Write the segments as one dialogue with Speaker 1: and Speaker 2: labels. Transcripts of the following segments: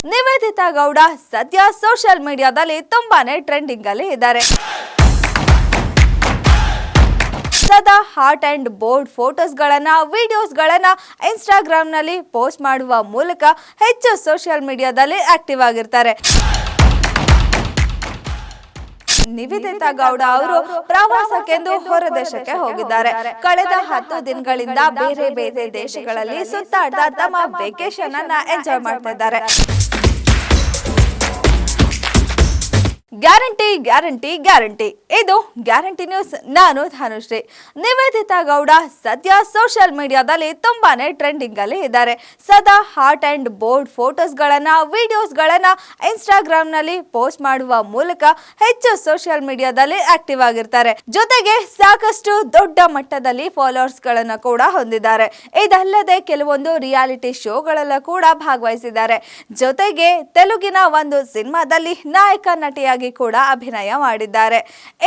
Speaker 1: ನಿವೇದಿತಾ ಗೌಡ ಸದ್ಯ ಸೋಷಿಯಲ್ ಮೀಡಿಯಾದಲ್ಲಿ ತುಂಬಾನೇ ಟ್ರೆಂಡಿಂಗ್ ಅಲ್ಲಿ ಇದ್ದಾರೆ. ಸದಾ ಹಾಟ್ ಅಂಡ್ ಬೋಲ್ಡ್ ಫೋಟೋಸ್ಗಳನ್ನ ವಿಡಿಯೋಸ್ಗಳನ್ನ ಇನ್ಸ್ಟಾಗ್ರಾಮ್ ನಲ್ಲಿ ಪೋಸ್ಟ್ ಮಾಡುವ ಮೂಲಕ ಹೆಚ್ಚು ಸೋಷಿಯಲ್ ಮೀಡಿಯಾದಲ್ಲಿ ಆಕ್ಟಿವ್ ಆಗಿರ್ತಾರೆ. ನಿವೇದಿತಾ ಗೌಡ ಅವರು ಪ್ರವಾಸಕ್ಕೆಂದು ಹೊರದೇಶಕ್ಕೆ ಹೋಗಿದ್ದಾರೆ. ಕಳೆದ 10 ದಿನಗಳಿಂದ ಬೇರೆ ಬೇರೆ ದೇಶಗಳಲ್ಲಿ ಸುತ್ತಾಡ್ತಾ ತಮ್ಮ ವೆಕೇಶನ್ ಅನ್ನ ಎಂಜಾಯ್ ಮಾಡ್ತಾ ಇದ್ದಾರೆ. ಗ್ಯಾರಂಟಿ ಗ್ಯಾರಂಟಿ ಗ್ಯಾರಂಟಿ, ಇದು ಗ್ಯಾರಂಟಿ ನ್ಯೂಸ್. ನಾನು ಧನುಶ್ರೀ. ನಿವೇದಿತಾ ಗೌಡ ಸದ್ಯ ಸೋಷಿಯಲ್ ಮೀಡಿಯಾದಲ್ಲಿ ತುಂಬಾನೇ ಟ್ರೆಂಡಿಂಗ್ ಅಲ್ಲಿ ಇದ್ದಾರೆ. ಸದಾ ಹಾಟ್ ಅಂಡ್ ಬೋಲ್ಡ್ ಫೋಟೋಸ್ಗಳನ್ನ ವಿಡಿಯೋಸ್ಗಳನ್ನ ಇನ್ಸ್ಟಾಗ್ರಾಮ್ ನಲ್ಲಿ ಪೋಸ್ಟ್ ಮಾಡುವ ಮೂಲಕ ಹೆಚ್ಚು ಸೋಷಿಯಲ್ ಮೀಡಿಯಾದಲ್ಲಿ ಆಕ್ಟಿವ್ ಆಗಿರ್ತಾರೆ. ಜೊತೆಗೆ ಸಾಕಷ್ಟು ದೊಡ್ಡ ಮಟ್ಟದಲ್ಲಿ ಫಾಲೋವರ್ಸ್ ಗಳನ್ನ ಕೂಡ ಹೊಂದಿದ್ದಾರೆ. ಇದಲ್ಲದೆ ಕೆಲವೊಂದು ರಿಯಾಲಿಟಿ ಶೋಗಳೆಲ್ಲ ಕೂಡ ಭಾಗವಹಿಸಿದ್ದಾರೆ. ಜೊತೆಗೆ ತೆಲುಗಿನ ಒಂದು ಸಿನಿಮಾದಲ್ಲಿ ನಾಯಕ ನಟಿಯಾಗಿ ಕೂಡ ಅಭಿನಯ ಮಾಡಿದ್ದಾರೆ.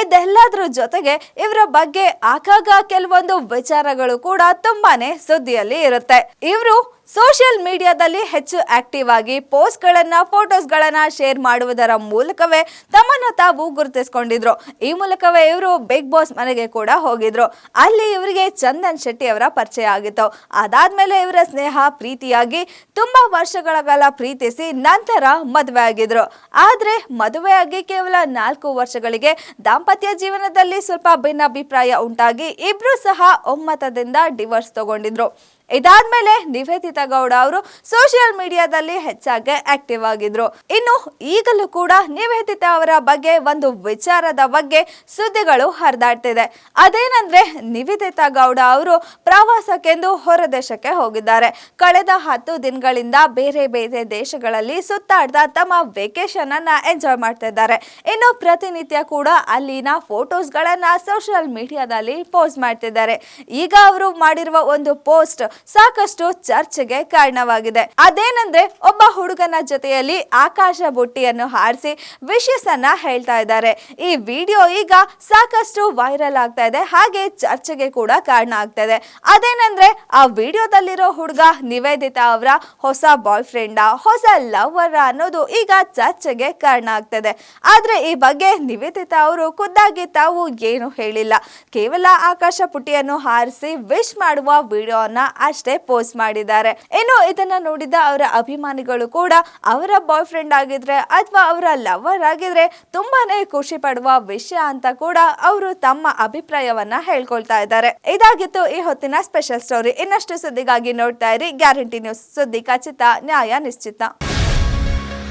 Speaker 1: ಇದೆಲ್ಲದರ ಜೊತೆಗೆ ಇವರ ಬಗ್ಗೆ ಆಗಾಗ ಕೆಲವೊಂದು ವಿಚಾರಗಳು ಕೂಡ ತುಂಬಾನೇ ಸುದ್ದಿಯಲ್ಲಿ ಇರುತ್ತೆ. ಇವರು ಸೋಷಿಯಲ್ ಮೀಡಿಯಾದಲ್ಲಿ ಹೆಚ್ಚು ಆಕ್ಟಿವ್ ಆಗಿ ಪೋಸ್ಟ್ ಗಳನ್ನ ಫೋಟೋಸ್ ಗಳನ್ನ ಶೇರ್ ಮಾಡುವುದರ ಮೂಲಕವೇ ತಮ್ಮನ್ನು ತಾವು ಗುರುತಿಸಿಕೊಂಡಿದ್ರು. ಈ ಮೂಲಕವೇ ಇವರು ಬಿಗ್ ಬಾಸ್ ಮನೆಗೆ ಕೂಡ ಹೋಗಿದ್ರು. ಅಲ್ಲಿ ಇವರಿಗೆ ಚಂದನ್ ಶೆಟ್ಟಿ ಅವರ ಪರಿಚಯ ಆಗಿತ್ತು. ಅದಾದ್ಮೇಲೆ ಇವರ ಸ್ನೇಹ ಪ್ರೀತಿಯಾಗಿ ತುಂಬಾ ವರ್ಷಗಳ ಕಾಲ ಪ್ರೀತಿಸಿ ನಂತರ ಮದುವೆ ಆಗಿದ್ರು. ಆದ್ರೆ ಮದುವೆಯಾಗಿ ಕೇವಲ 4 ವರ್ಷಗಳಿಗೆ ದಾಂಪತ್ಯ ಜೀವನದಲ್ಲಿ ಸ್ವಲ್ಪ ಭಿನ್ನಾಭಿಪ್ರಾಯ ಉಂಟಾಗಿ ಇಬ್ರು ಸಹ ಒಮ್ಮತದಿಂದ ಡಿವೋರ್ಸ್ ತಗೊಂಡಿದ್ರು. ಇದಾದ್ಮೇಲೆ ನಿವೇದಿತಾ ಗೌಡ ಅವರು ಸೋಷಿಯಲ್ ಮೀಡಿಯಾದಲ್ಲಿ ಹೆಚ್ಚಾಗಿ ಆಕ್ಟಿವ್ ಆಗಿದ್ರು. ಇನ್ನು ಈಗಲೂ ಕೂಡ ನಿವೇದಿತಾ ಅವರ ಬಗ್ಗೆ ಒಂದು ವಿಚಾರದ ಬಗ್ಗೆ ಸುದ್ದಿಗಳು ಹರಿದಾಡ್ತಿದೆ. ಅದೇನಂದ್ರೆ ನಿವೇದಿತಾ ಗೌಡ ಅವರು ಪ್ರವಾಸಕ್ಕೆಂದು ಹೊರದೇಶಕ್ಕೆ ಹೋಗಿದ್ದಾರೆ. ಕಳೆದ 10 ದಿನಗಳಿಂದ ಬೇರೆ ಬೇರೆ ದೇಶಗಳಲ್ಲಿ ಸುತ್ತಾಡ್ತಾ ತಮ್ಮ ವೆಕೇಶನ್ ಅನ್ನ ಎಂಜಾಯ್ ಮಾಡ್ತಾ ಇದ್ದಾರೆ. ಇನ್ನು ಪ್ರತಿನಿತ್ಯ ಕೂಡ ಅಲ್ಲಿನ ಫೋಟೋಸ್ ಗಳನ್ನ ಸೋಷಿಯಲ್ ಮೀಡಿಯಾದಲ್ಲಿ ಪೋಸ್ಟ್ ಮಾಡ್ತಿದ್ದಾರೆ. ಈಗ ಅವರು ಮಾಡಿರುವ ಒಂದು ಪೋಸ್ಟ್ ಸಾಕಷ್ಟು ಚರ್ಚೆಗೆ ಕಾರಣವಾಗಿದೆ. ಅದೇನಂದ್ರೆ ಒಬ್ಬ ಹುಡುಗನ ಜೊತೆಯಲ್ಲಿ ಆಕಾಶ ಬುಟ್ಟಿಯನ್ನು ಹಾರಿಸಿ ವಿಶಸ್ ಅನ್ನ ಹೇಳ್ತಾ ಇದ್ದಾರೆ. ಈ ವಿಡಿಯೋ ಈಗ ಸಾಕಷ್ಟು ವೈರಲ್ ಆಗ್ತಾ ಇದೆ, ಹಾಗೆ ಚರ್ಚೆಗೆ ಕೂಡ ಕಾರಣ ಆಗ್ತಾ ಇದೆ. ಅದೇನಂದ್ರೆ ಆ ವಿಡಿಯೋದಲ್ಲಿರೋ ಹುಡುಗ ನಿವೇದಿತಾ ಅವರ ಹೊಸ ಬಾಯ್ ಫ್ರೆಂಡ್, ಹೊಸ ಲವರ್ ಅನ್ನೋದು ಈಗ ಚರ್ಚೆಗೆ ಕಾರಣ ಆಗ್ತದೆ. ಆದ್ರೆ ಈ ಬಗ್ಗೆ ನಿವೇದಿತಾ ಅವರು ಖುದ್ದಾಗಿ ತಾವು ಏನು ಹೇಳಿಲ್ಲ. ಕೇವಲ ಆಕಾಶ ಪುಟ್ಟಿಯನ್ನು ಹಾರಿಸಿ ವಿಶ್ ಮಾಡುವ ವಿಡಿಯೋನ ಅಷ್ಟೇ ಪೋಸ್ಟ್ ಮಾಡಿದ್ದಾರೆ. ಇನ್ನು ಇದನ್ನ ನೋಡಿದ ಅವರ ಅಭಿಮಾನಿಗಳು ಕೂಡ ಅವರ ಬಾಯ್ ಫ್ರೆಂಡ್ ಆಗಿದ್ರೆ ಅಥವಾ ಅವರ ಲವರ್ ಆಗಿದ್ರೆ ತುಂಬಾನೇ ಖುಷಿ ಪಡುವ ವಿಷಯ ಅಂತ ಕೂಡ ಅವರು ತಮ್ಮ ಅಭಿಪ್ರಾಯವನ್ನ ಹೇಳ್ಕೊಳ್ತಾ ಇದ್ದಾರೆ. ಇದಾಗಿತ್ತು ಈ ಹೊತ್ತಿನ ಸ್ಪೆಷಲ್ ಸ್ಟೋರಿ. ಇನ್ನಷ್ಟು ಸುದ್ದಿಗಾಗಿ ನೋಡ್ತಾ ಇರಿ ಗ್ಯಾರಂಟಿ ನ್ಯೂಸ್. ಸುದ್ದಿ ಖಚಿತ, ನ್ಯಾಯ ನಿಶ್ಚಿತ.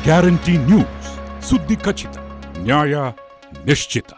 Speaker 2: ಗ್ಯಾರಂಟಿ ನ್ಯೂಸ್, ಸುದ್ದಿ ಖಚಿತ, ನ್ಯಾಯ ನಿಶ್ಚಿತ.